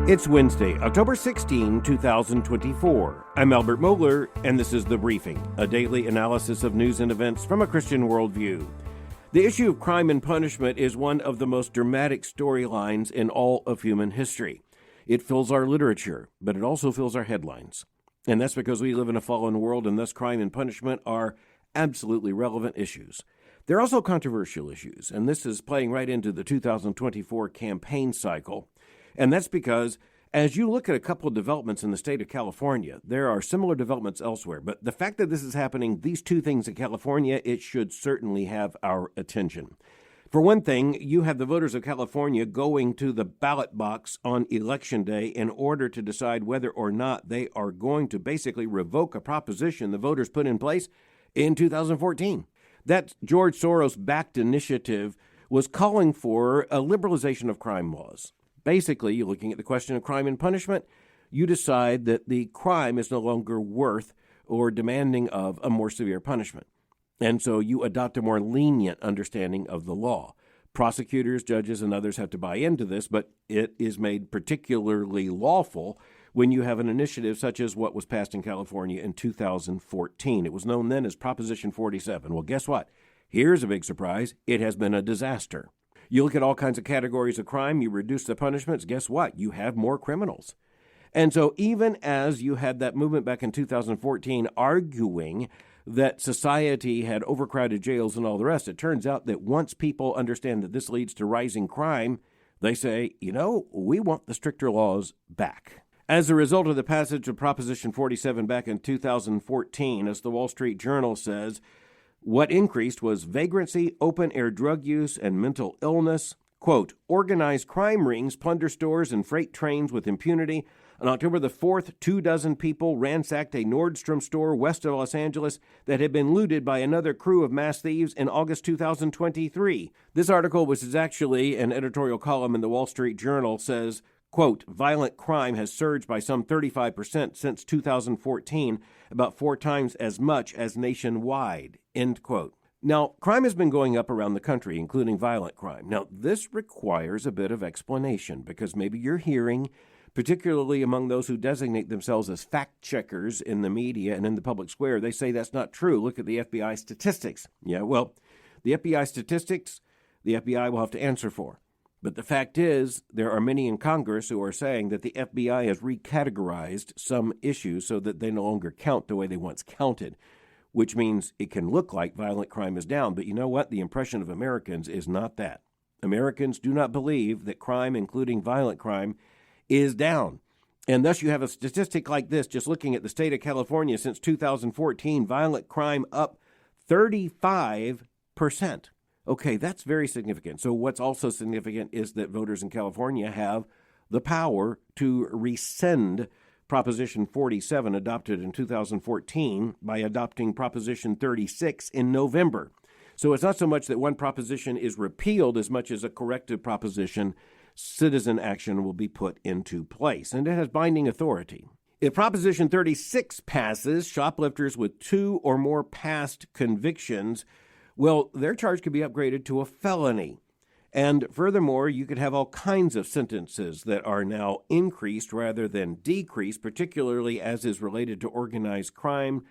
It's Wednesday, October 16, 2024. I'm Albert Mohler, and this is The Briefing, a daily analysis of news and events from a Christian worldview. The issue of crime and punishment is one of the most dramatic storylines in all of human history. It fills our literature, but it also fills our headlines. And that's because we live in a fallen world, and thus crime and punishment are absolutely relevant issues. They're also controversial issues, and this is playing right into the 2024 campaign cycle. And that's because as you look at a couple of developments in the state of California, there are similar developments elsewhere. But the fact that this is happening, these two things in California, it should certainly have our attention. For one thing, you have the voters of California going to the ballot box on Election Day in order to decide whether or not they are going to basically revoke a proposition the voters put in place in 2014. That George Soros-backed initiative was calling for a liberalization of crime laws. Basically, you're looking at the question of crime and punishment. You decide that the crime is no longer worth or demanding of a more severe punishment. And so you adopt a more lenient understanding of the law. Prosecutors, judges, and others have to buy into this, but it is made particularly lawful when you have an initiative such as what was passed in California in 2014. It was known then as Proposition 47. Well, guess what? Here's a big surprise. It has been a disaster. You look at all kinds of categories of crime, you reduce the punishments, guess what? You have more criminals. And so even as you had that movement back in 2014 arguing that society had overcrowded jails and all the rest, it turns out that once people understand that this leads to rising crime, they say, we want the stricter laws back. As a result of the passage of Proposition 47 back in 2014, as the Wall Street Journal says, what increased was vagrancy, open-air drug use, and mental illness. Quote, organized crime rings plunder stores and freight trains with impunity. On October the 4th, 24 people ransacked a Nordstrom store west of Los Angeles that had been looted by another crew of mass thieves in August 2023. This article, which is actually an editorial column in the Wall Street Journal, says, quote, violent crime has surged by some 35% since 2014, about 4 times as much as nationwide, end quote. Now, crime has been going up around the country, including violent crime. Now, this requires a bit of explanation because maybe you're hearing, particularly among those who designate themselves as fact checkers in the media and in the public square, they say that's not true. Look at the FBI statistics. Yeah, well, the FBI statistics, the FBI will have to answer for. But the fact is, there are many in Congress who are saying that the FBI has recategorized some issues so that they no longer count the way they once counted, which means it can look like violent crime is down. But you know what? The impression of Americans is not that. Americans do not believe that crime, including violent crime, is down. And thus you have a statistic like this, just looking at the state of California since 2014, violent crime up 35%. Okay, that's very significant. So what's also significant is that voters in California have the power to rescind Proposition 47 adopted in 2014 by adopting Proposition 36 in November. So it's not so much that one proposition is repealed as much as a corrective proposition, citizen action will be put into place, and it has binding authority. If Proposition 36 passes, shoplifters with 2 or more past convictions, well, their charge could be upgraded to a felony. And furthermore, you could have all kinds of sentences that are now increased rather than decreased, particularly as is related to organized crime,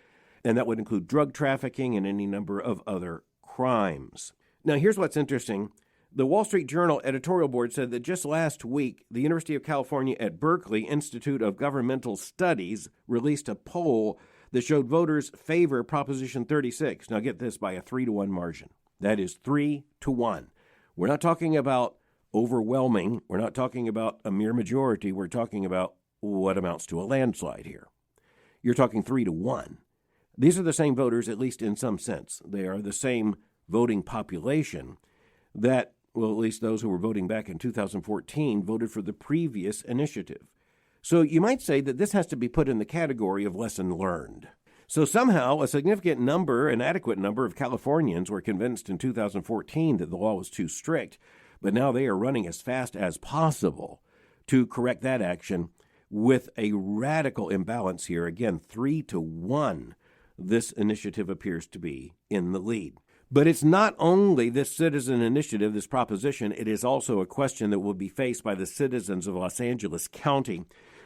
and that would include drug trafficking and any number of other crimes. Now, here's what's interesting. The Wall Street Journal editorial board said that just last week, the University of California at Berkeley Institute of Governmental Studies released a poll that showed voters favor Proposition 36. Now get this, by a 3-to-1 margin. That is 3-to-1. We're not talking about overwhelming. We're not talking about a mere majority. We're talking about what amounts to a landslide here. You're talking 3-to-1. These are the same voters, at least in some sense. They are the same voting population that, well, at least those who were voting back in 2014 voted for the previous initiative. So you might say that this has to be put in the category of lesson learned. So somehow a significant number, an adequate number of Californians were convinced in 2014 that the law was too strict, but now they are running as fast as possible to correct that action with a radical imbalance here. Again, 3-to-1, this initiative appears to be in the lead. But it's not only this citizen initiative, this proposition, it is also a question that will be faced by the citizens of Los Angeles County,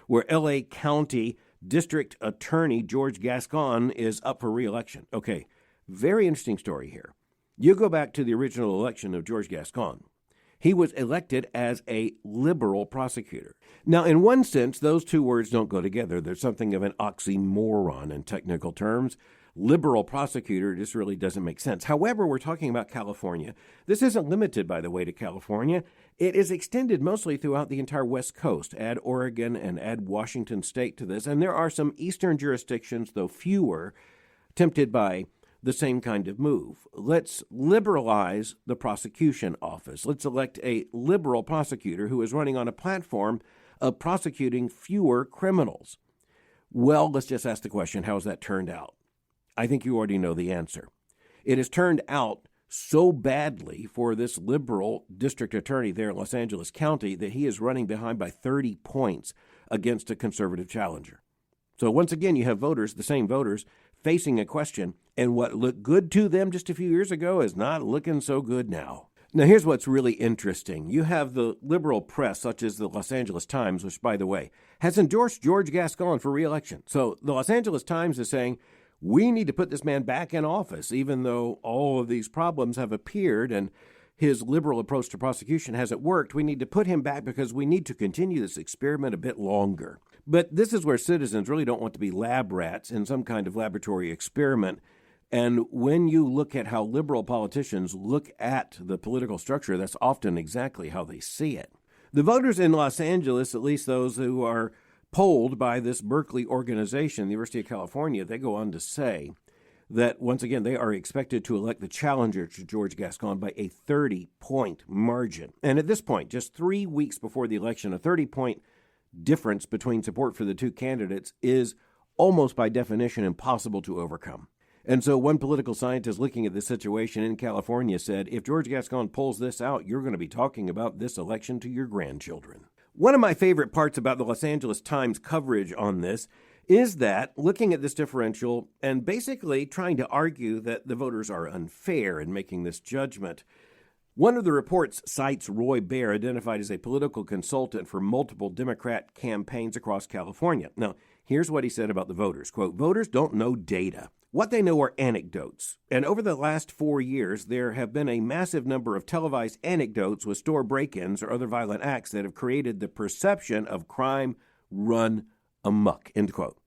where L.A. County District Attorney George Gascón is up for re-election. Okay, very interesting story here. You go back to the original election of George Gascón. He was elected as a liberal prosecutor. Now, in one sense, those two words don't go together. There's something of an oxymoron in technical terms. Liberal prosecutor just really doesn't make sense. However, we're talking about California. This isn't limited, by the way, to California. It is extended mostly throughout the entire West Coast. Add Oregon and add Washington State to this. And there are some eastern jurisdictions, though fewer, tempted by the same kind of move. Let's liberalize the prosecution office. Let's elect a liberal prosecutor who is running on a platform of prosecuting fewer criminals. Well, let's just ask the question, how has that turned out? I think you already know the answer. It has turned out so badly for this liberal district attorney there in Los Angeles County that he is running behind by 30 points against a conservative challenger. So once again, you have voters, the same voters, facing a question, and what looked good to them just a few years ago is not looking so good now. Now, here's what's really interesting. You have the liberal press, such as the Los Angeles Times, which, by the way, has endorsed George Gascón for re-election. So the Los Angeles Times is saying, we need to put this man back in office, even though all of these problems have appeared and his liberal approach to prosecution hasn't worked. We need to put him back because we need to continue this experiment a bit longer. But this is where citizens really don't want to be lab rats in some kind of laboratory experiment. And when you look at how liberal politicians look at the political structure, that's often exactly how they see it. The voters in Los Angeles, at least those who are polled by this Berkeley organization, the University of California, they go on to say that, once again, they are expected to elect the challenger to George Gascón by a 30-point margin. And at this point, just 3 weeks before the election, a 30-point difference between support for the two candidates is almost by definition impossible to overcome. And so one political scientist looking at the situation in California said, if George Gascón pulls this out, you're going to be talking about this election to your grandchildren. One of my favorite parts about the Los Angeles Times coverage on this is that looking at this differential and basically trying to argue that the voters are unfair in making this judgment. One of the reports cites Roy Baer, identified as a political consultant for multiple Democrat campaigns across California. Now, here's what he said about the voters. Quote, voters don't know data. What they know are anecdotes. And over the last 4 years, there have been a massive number of televised anecdotes with store break-ins or other violent acts that have created the perception of crime run amok, end quote.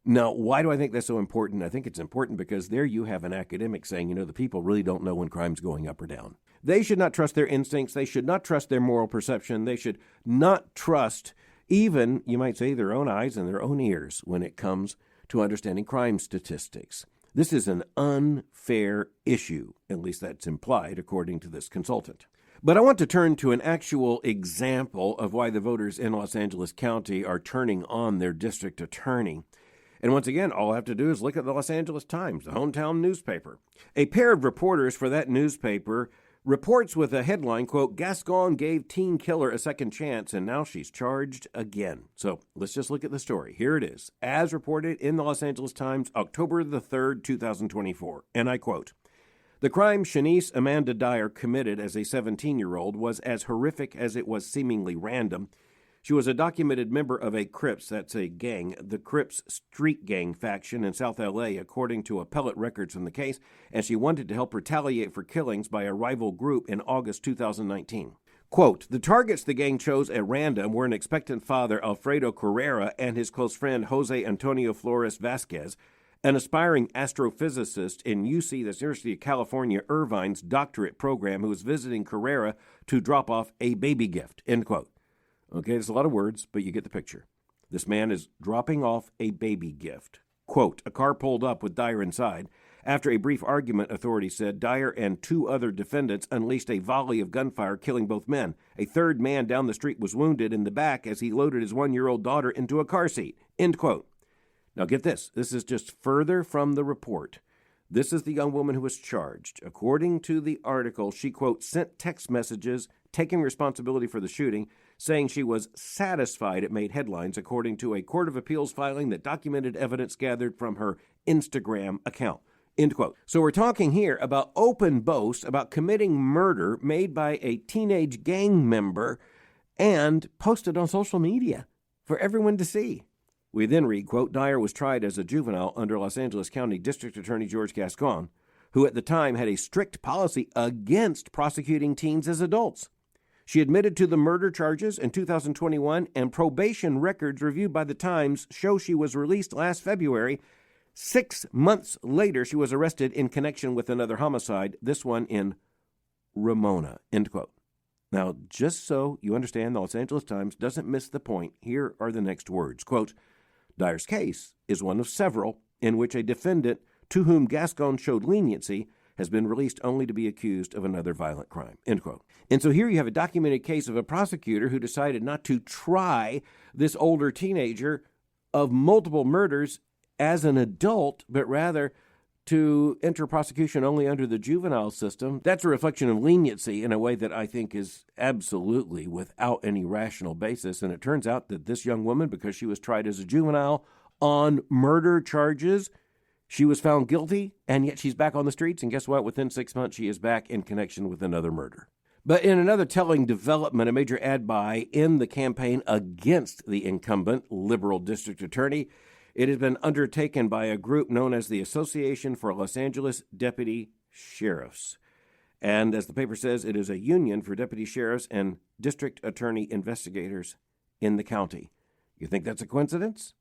Now, why do I think that's so important? I think it's important because there you have an academic saying, the people really don't know when crime's going up or down. They should not trust their instincts. They should not trust their moral perception. They should not trust even, you might say, their own eyes and their own ears when it comes to understanding crime statistics. This is an unfair issue, at least that's implied according to this consultant. But I want to turn to an actual example of why the voters in Los Angeles County are turning on their district attorney. And once again, all I have to do is look at the Los Angeles Times, the hometown newspaper. A pair of reporters for that newspaper reports with a headline, quote, Gascón gave teen killer a second chance and now she's charged again. So let's just look at the story. Here it is, as reported in the Los Angeles Times, October the 3rd, 2024. And I quote, the crime Shanice Amanda Dyer committed as a 17-year-old was as horrific as it was seemingly random. She was a documented member of a Crips, that's a gang, the Crips street gang faction in South L.A., according to appellate records from the case, and she wanted to help retaliate for killings by a rival group in August 2019. Quote, the targets the gang chose at random were an expectant father, Alfredo Carrera, and his close friend, Jose Antonio Flores Vasquez, an aspiring astrophysicist in UC, that's University of California, Irvine's doctorate program, who was visiting Carrera to drop off a baby gift, end quote. Okay, there's a lot of words, but you get the picture. This man is dropping off a baby gift. Quote, a car pulled up with Dyer inside. After a brief argument, authorities said, Dyer and two other defendants unleashed a volley of gunfire, killing both men. A third man down the street was wounded in the back as he loaded his 1-year-old daughter into a car seat. End quote. Now get this. This is just further from the report. This is the young woman who was charged. According to the article, she, quote, sent text messages taking responsibility for the shooting, saying she was satisfied it made headlines, according to a Court of Appeals filing that documented evidence gathered from her Instagram account. End quote. So we're talking here about open boasts about committing murder made by a teenage gang member and posted on social media for everyone to see. We then read, quote, Dyer was tried as a juvenile under Los Angeles County District Attorney George Gascón, who at the time had a strict policy against prosecuting teens as adults. She admitted to the murder charges in 2021, and probation records reviewed by the Times show she was released last February. 6 months later, she was arrested in connection with another homicide, this one in Ramona, end quote. Now, just so you understand, the Los Angeles Times doesn't miss the point, here are the next words, quote, Dyer's case is one of several in which a defendant to whom Gascón showed leniency has been released only to be accused of another violent crime, end quote. And so here you have a documented case of a prosecutor who decided not to try this older teenager of multiple murders as an adult, but rather to enter prosecution only under the juvenile system. That's a reflection of leniency in a way that I think is absolutely without any rational basis. And it turns out that this young woman, because she was tried as a juvenile on murder charges, she was found guilty, and yet she's back on the streets. And guess what? Within 6 months, she is back in connection with another murder. But in another telling development, a major ad buy in the campaign against the incumbent liberal district attorney, it has been undertaken by a group known as the Association for Los Angeles Deputy Sheriffs. And as the paper says, it is a union for deputy sheriffs and district attorney investigators in the county. You think that's a coincidence?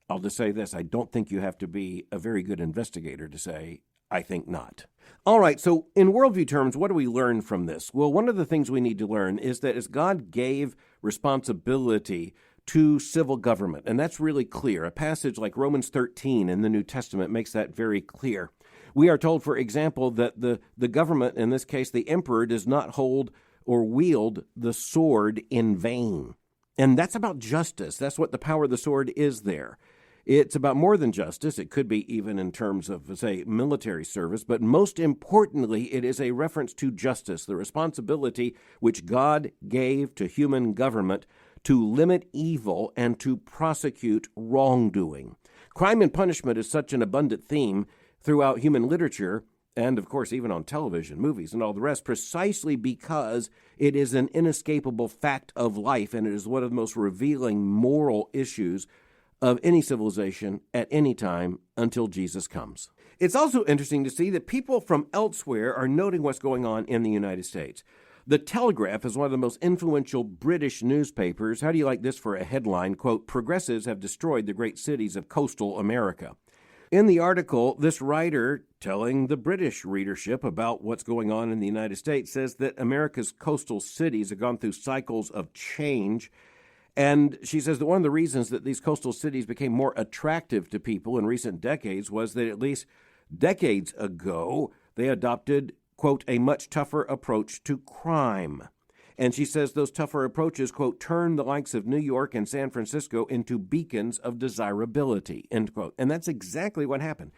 I'll just say this. I don't think you have to be a very good investigator to say, I think not. All right, so in worldview terms, what do we learn from this? Well, one of the things we need to learn is that as God gave responsibility to civil government, and that's really clear. A passage like Romans 13 in the New Testament makes that very clear. We are told, for example, that the government, in this case the emperor, does not hold or wield the sword in vain. And that's about justice. That's what the power of the sword is there. It's about more than justice. It could be even in terms of, say, military service, but most importantly, it is a reference to justice, the responsibility which God gave to human government to limit evil and to prosecute wrongdoing. Crime and punishment is such an abundant theme throughout human literature, and of course even on television, movies, and all the rest, precisely because it is an inescapable fact of life, and it is one of the most revealing moral issues of any civilization at any time until Jesus comes. It's also interesting to see that people from elsewhere are noting what's going on in the United States. The Telegraph is one of the most influential British newspapers. How do you like this for a headline? Quote, progressives have destroyed the great cities of coastal America. In the article, this writer, telling the British readership about what's going on in the United States, says that America's coastal cities have gone through cycles of change. And she says that one of the reasons that these coastal cities became more attractive to people in recent decades was that at least decades ago, they adopted, quote, a much tougher approach to crime. And she says those tougher approaches, quote, turn the likes of New York and San Francisco into beacons of desirability, end quote. And that's exactly what happened.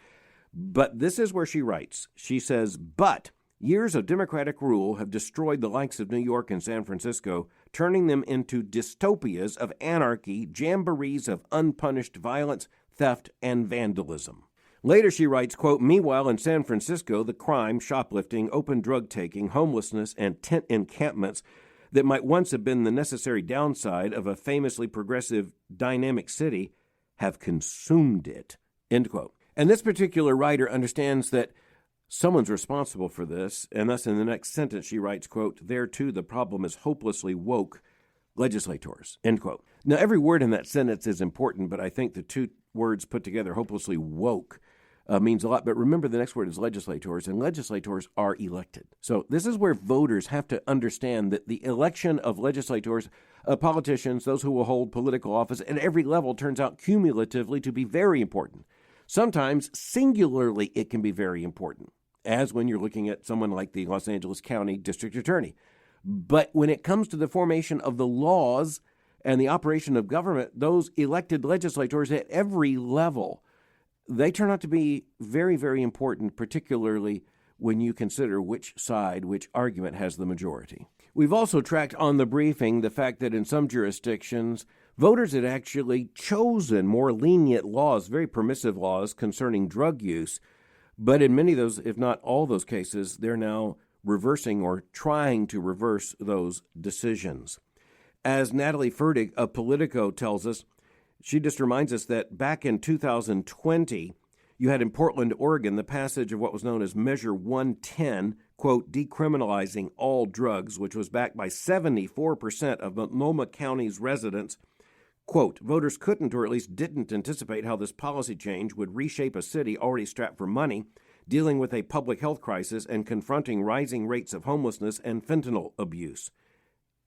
But this is where she writes. She says, but years of Democratic rule have destroyed the likes of New York and San Francisco, turning them into dystopias of anarchy, jamborees of unpunished violence, theft, and vandalism. Later she writes, quote, meanwhile in San Francisco, the crime, shoplifting, open drug taking, homelessness, and tent encampments that might once have been the necessary downside of a famously progressive, dynamic city have consumed it, end quote. And this particular writer understands that someone's responsible for this, and thus in the next sentence she writes, quote, there too the problem is hopelessly woke legislators, end quote. Now every word in that sentence is important, but I think the two words put together, hopelessly woke, means a lot. But remember, the next word is legislators, and legislators are elected. So this is where voters have to understand that the election of legislators, politicians, those who will hold political office at every level, turns out cumulatively to be very important. Sometimes singularly it can be very important, as when you're looking at someone like the Los Angeles County District Attorney. But when it comes to the formation of the laws and the operation of government, those elected legislators at every level, they turn out to be very, very important, particularly when you consider which side, which argument has the majority. We've also tracked on the briefing the fact that in some jurisdictions, voters had actually chosen more lenient laws, very permissive laws concerning drug use, But in many of those, if not all those cases, they're now reversing or trying to reverse those decisions. As Natalie Ferdig of Politico tells us, she just reminds us that back in 2020, you had in Portland, Oregon, the passage of what was known as Measure 110, quote, decriminalizing all drugs, which was backed by 74% of Multnomah County's residents. Quote, voters couldn't or at least didn't anticipate how this policy change would reshape a city already strapped for money, dealing with a public health crisis and confronting rising rates of homelessness and fentanyl abuse.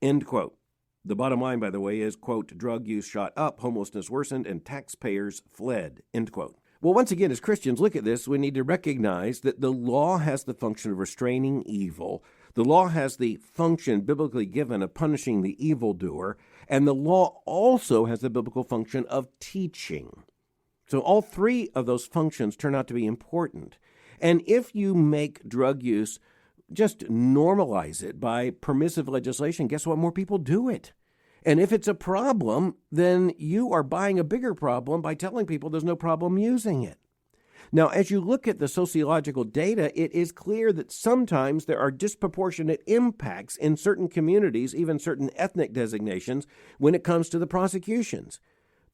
End quote. The bottom line, by the way, is, quote, drug use shot up, homelessness worsened, and taxpayers fled, end quote. Well, once again, as Christians look at this, we need to recognize that the law has the function of restraining evil. The law has the function biblically given of punishing the evildoer, and the law also has the biblical function of teaching. So all three of those functions turn out to be important. And if you make drug use, just normalize it by permissive legislation, guess what? More people do it. And if it's a problem, then you are buying a bigger problem by telling people there's no problem using it. Now, as you look at the sociological data, it is clear that sometimes there are disproportionate impacts in certain communities, even certain ethnic designations, when it comes to the prosecutions.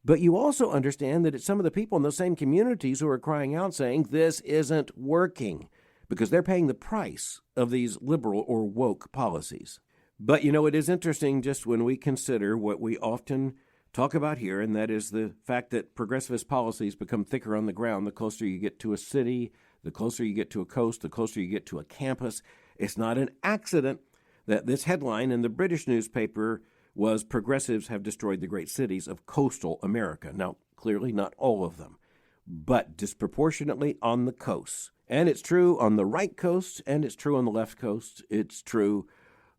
But you also understand that it's some of the people in those same communities who are crying out saying, this isn't working, because they're paying the price of these liberal or woke policies. But, it is interesting just when we consider what we often talk about here, and that is the fact that progressivist policies become thicker on the ground the closer you get to a city, the closer you get to a coast, the closer you get to a campus. It's not an accident that this headline in the British newspaper was progressives have destroyed the great cities of coastal America. Now, clearly not all of them, but disproportionately on the coasts. And it's true on the right coast, and it's true on the left coast. It's true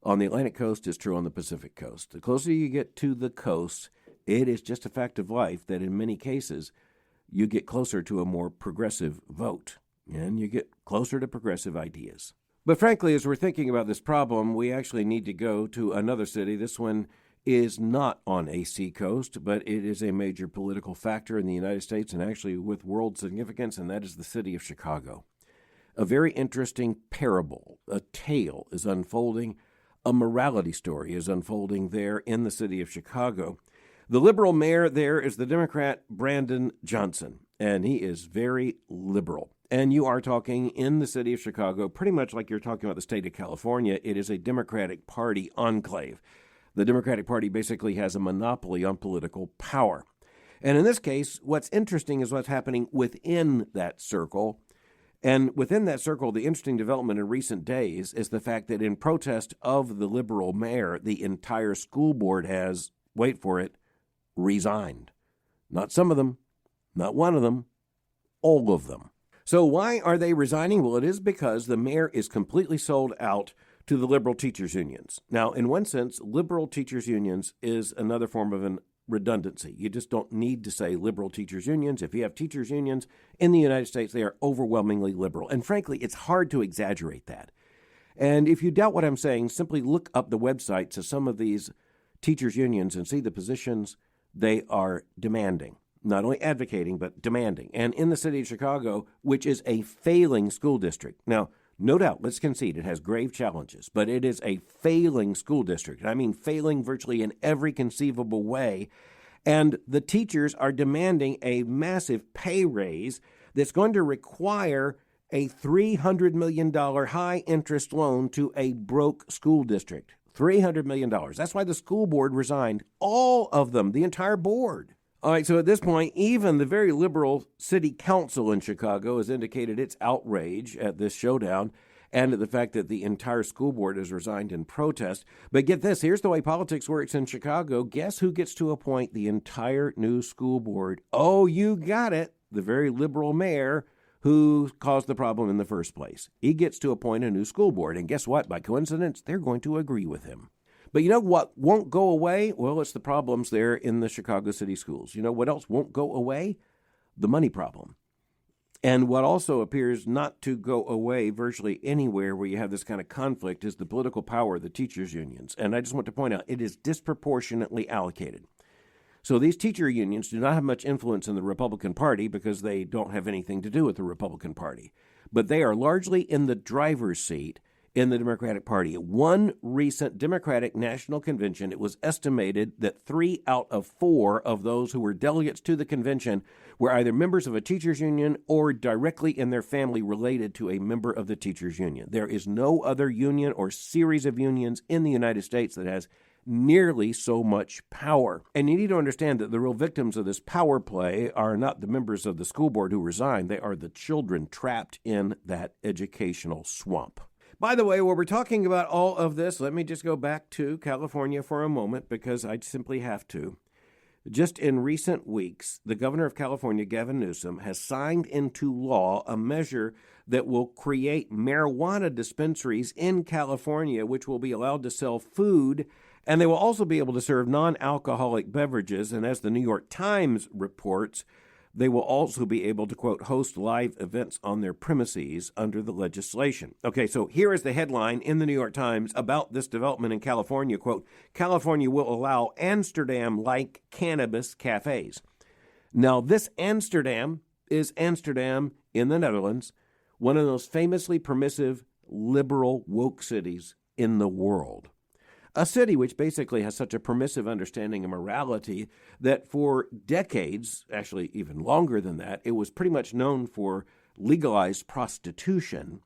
on the Atlantic coast, it's true on the Pacific coast. The closer you get to the coast, it is just a fact of life that in many cases you get closer to a more progressive vote, and you get closer to progressive ideas. But frankly, as we're thinking about this problem, we actually need to go to another city. This one is not on a seacoast, but it is a major political factor in the United States and actually with world significance, and that is the city of Chicago. A very interesting parable, a tale is unfolding. A morality story is unfolding there in the city of Chicago. The liberal mayor there is the Democrat Brandon Johnson, and he is very liberal. And you are talking in the city of Chicago, pretty much like you're talking about the state of California. It is a Democratic Party enclave. The Democratic Party basically has a monopoly on political power. And in this case, what's interesting is what's happening within that circle. And within that circle, the interesting development in recent days is the fact that in protest of the liberal mayor, the entire school board has, wait for it, resigned. Not some of them, not one of them, all of them. So why are they resigning? Well, it is because the mayor is completely sold out to the liberal teachers unions. Now, in one sense, liberal teachers unions is another form of an redundancy. You just don't need to say liberal teachers unions. If you have teachers unions in the United States, they are overwhelmingly liberal. And frankly, it's hard to exaggerate that. And if you doubt what I'm saying, simply look up the websites of some of these teachers unions and see the positions they are demanding. Not only advocating, but demanding. And in the city of Chicago, which is a failing school district. Now, no doubt, let's concede it has grave challenges, but it is a failing school district. I mean, failing virtually in every conceivable way. And the teachers are demanding a massive pay raise that's going to require a $300 million high-interest loan to a broke school district. $300 million. That's why the school board resigned. All of them, the entire board. All right, so at this point, even the very liberal city council in Chicago has indicated its outrage at this showdown and at the fact that the entire school board has resigned in protest. But get this, here's the way politics works in Chicago. Guess who gets to appoint the entire new school board? Oh, you got it. The very liberal mayor who caused the problem in the first place. He gets to appoint a new school board. And guess what? By coincidence, they're going to agree with him. But you know what won't go away? Well, it's the problems there in the Chicago City schools. You know what else won't go away? The money problem. And what also appears not to go away virtually anywhere where you have this kind of conflict is the political power of the teachers' unions. And I just want to point out, it is disproportionately allocated. So these teacher unions do not have much influence in the Republican Party because they don't have anything to do with the Republican Party. but they are largely in the driver's seat in the Democratic Party. At one recent Democratic National Convention, it was estimated that 3 out of 4 of those who were delegates to the convention were either members of a teachers' union or directly in their family related to a member of the teachers' union. There is no other union or series of unions in the United States that has nearly so much power. And you need to understand that the real victims of this power play are not the members of the school board who resigned. They are the children trapped in that educational swamp. By the way, while we're talking about all of this, let me just go back to California for a moment because I simply have to. Just in recent weeks, the governor of California, Gavin Newsom, has signed into law a measure that will create marijuana dispensaries in California, which will be allowed to sell food, and they will also be able to serve non-alcoholic beverages. And as the New York Times reports, they will also be able to, quote, host live events on their premises under the legislation. Okay, so here is the headline in the New York Times about this development in California, quote, California will allow Amsterdam-like cannabis cafes. Now, this Amsterdam is Amsterdam in the Netherlands, one of those famously permissive, liberal, woke cities in the world. A city which basically has such a permissive understanding of morality that for decades, actually even longer than that, it was pretty much known for legalized prostitution.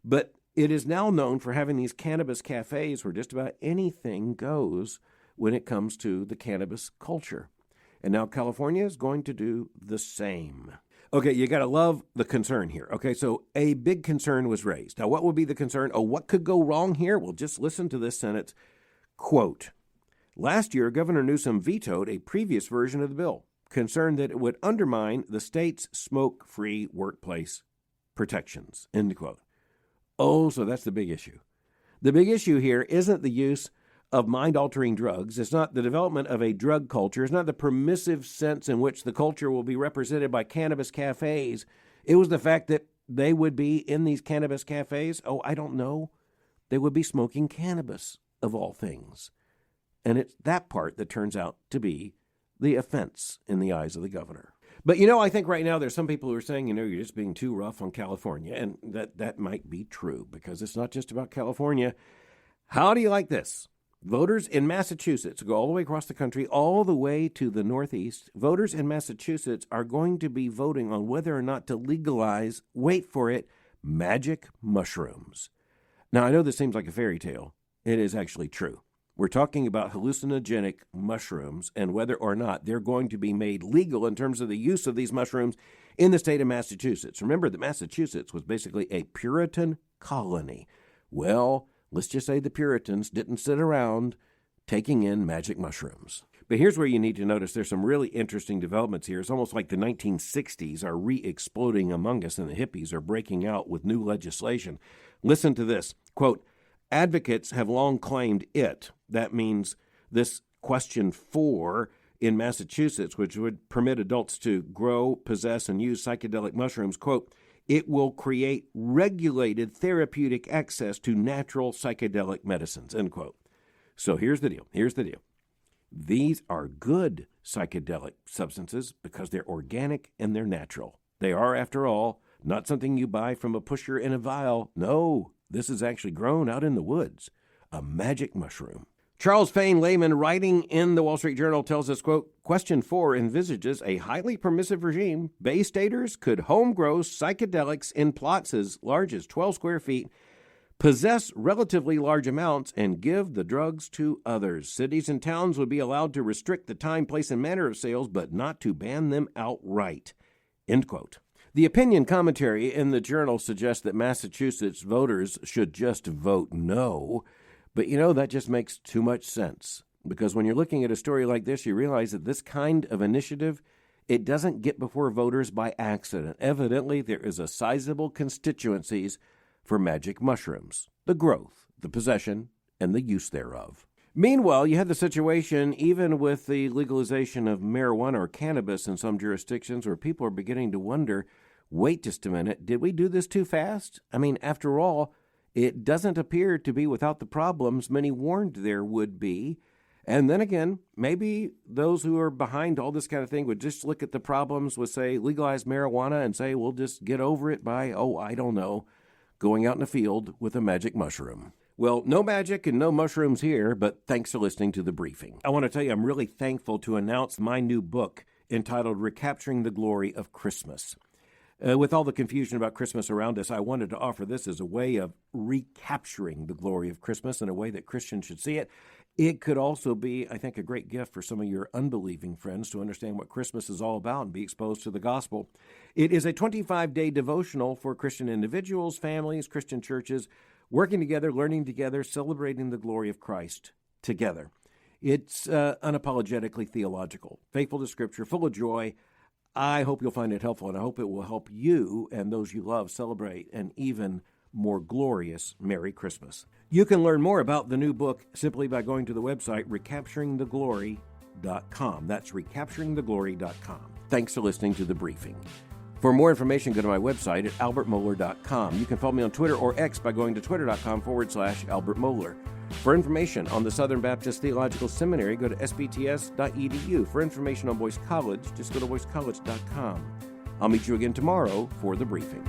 But it is now known for having these cannabis cafes where just about anything goes when it comes to the cannabis culture. And now California is going to do the same. Okay, you got to love the concern here. Okay, so a big concern was raised. Now, what would be the concern? Oh, what could go wrong here? Well, just listen to this sentence. Quote, last year, Governor Newsom vetoed a previous version of the bill, concerned that it would undermine the state's smoke-free workplace protections, end quote. Oh, so that's the big issue. The big issue here isn't the use of mind-altering drugs. It's not the development of a drug culture. It's not the permissive sense in which the culture will be represented by cannabis cafes. It was the fact that they would be in these cannabis cafes. Oh, I don't know. They would be smoking cannabis, of all things. And it's that part that turns out to be the offense in the eyes of the governor. But, I think right now there's some people who are saying, you're just being too rough on California. And that might be true because it's not just about California. How do you like this? Voters in Massachusetts go all the way across the country, all the way to the Northeast. Voters in Massachusetts are going to be voting on whether or not to legalize, wait for it, magic mushrooms. Now, I know this seems like a fairy tale. It is actually true. We're talking about hallucinogenic mushrooms and whether or not they're going to be made legal in terms of the use of these mushrooms in the state of Massachusetts. Remember that Massachusetts was basically a Puritan colony. Well, let's just say the Puritans didn't sit around taking in magic mushrooms. But here's where you need to notice there's some really interesting developments here. It's almost like the 1960s are re-exploding among us and the hippies are breaking out with new legislation. Listen to this, quote, advocates have long claimed that means this question 4 in Massachusetts, which would permit adults to grow, possess, and use psychedelic mushrooms, quote, it will create regulated therapeutic access to natural psychedelic medicines, end quote. So here's the deal. These are good psychedelic substances because they're organic and they're natural. They are, after all, not something you buy from a pusher in a vial. No, this is actually grown out in the woods, a magic mushroom. Charles Fain Lehman, writing in the Wall Street Journal, tells us, quote, question 4 envisages a highly permissive regime. Bay staters could home grow psychedelics in plots as large as 12 square feet, possess relatively large amounts, and give the drugs to others. Cities and towns would be allowed to restrict the time, place, and manner of sales, but not to ban them outright, end quote. The opinion commentary in the journal suggests that Massachusetts voters should just vote no. But, that just makes too much sense. Because when you're looking at a story like this, you realize that this kind of initiative, it doesn't get before voters by accident. Evidently, there is a sizable constituencies for magic mushrooms, the growth, the possession, and the use thereof. Meanwhile, you had the situation even with the legalization of marijuana or cannabis in some jurisdictions where people are beginning to wonder, wait just a minute, did we do this too fast? I mean, after all, it doesn't appear to be without the problems many warned there would be. And then again, maybe those who are behind all this kind of thing would just look at the problems with, say, legalized marijuana and say, we'll just get over it by, I don't know, going out in the field with a magic mushroom. Well, no magic and no mushrooms here, but thanks for listening to the briefing. I want to tell you I'm really thankful to announce my new book entitled Recapturing the Glory of Christmas. With all the confusion about Christmas around us, I wanted to offer this as a way of recapturing the glory of Christmas in a way that Christians should see it. It could also be, I think, a great gift for some of your unbelieving friends to understand what Christmas is all about and be exposed to the gospel. It is a 25-day devotional for Christian individuals, families, Christian churches, working together, learning together, celebrating the glory of Christ together. It's unapologetically theological, faithful to Scripture, full of joy. I hope you'll find it helpful, and I hope it will help you and those you love celebrate an even more glorious Merry Christmas. You can learn more about the new book simply by going to the website recapturingtheglory.com. That's recapturingtheglory.com. Thanks for listening to the briefing. For more information, go to my website at albertmohler.com. You can follow me on Twitter or X by going to twitter.com/albertmohler. For information on the Southern Baptist Theological Seminary, go to sbts.edu. For information on Boyce College, just go to boycecollege.com. I'll meet you again tomorrow for the briefing.